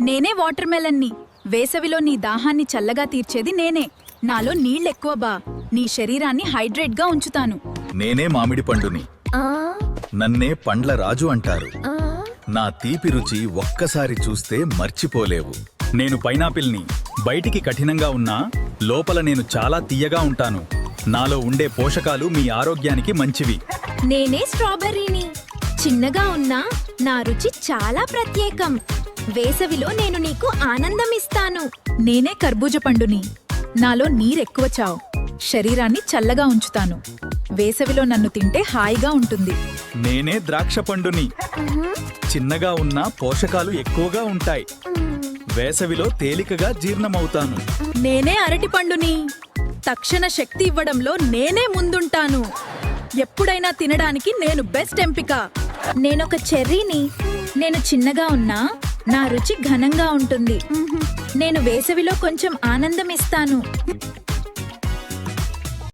నేనే వాటర్ మెలన్ని. వేసవిలో నీ దాహాన్ని చల్లగా తీర్చేది నేనే. నాలో నీళ్ళెక్కువ బా. నీ శరీరాన్ని హైడ్రేట్గా ఉంచుతాను. నేనే మామిడి పండుని. నన్నే పండ్ల రాజు అంటారు. నా తీపి రుచి ఒక్కసారి చూస్తే మర్చిపోలేవు. నేను పైనాపిల్ని. బయటికి కఠినంగా ఉన్నా లోపల నేను చాలా తియ్యగా ఉంటాను. నాలో ఉండే పోషకాలు మీ ఆరోగ్యానికి మంచివి. నేనే స్ట్రాబెర్రీని. చిన్నగా ఉన్నా నా రుచి చాలా ప్రత్యేకం. వేసవిలో నేను నీకు ఆనందమిస్తాను. నేనే కర్బూజ పండుని. నాలో నీరెక్కువ చావు. శరీరాన్ని చల్లగా ఉంచుతాను. వేసవిలో నన్ను తింటే హాయిగా ఉంటుంది. నేనే ద్రాక్ష పండుని. చిన్నగా ఉన్నా పోషకాలు ఎక్కువగా ఉంటాయి. వేసవిలో తేలికగా జీర్ణమవుతాను. నేనే అరటి పండుని. తక్షణ శక్తి ఇవ్వడంలో నేనే ముందుంటాను. ఎప్పుడైనా తినడానికి నేను బెస్ట్ ఎంపిక. నేనొక చెర్రీని. నేను చిన్నగా ఉన్నా నా రుచి ఘనంగా ఉంటుంది. నేను వేసవిలో కొంచెం ఆనందమిస్తాను.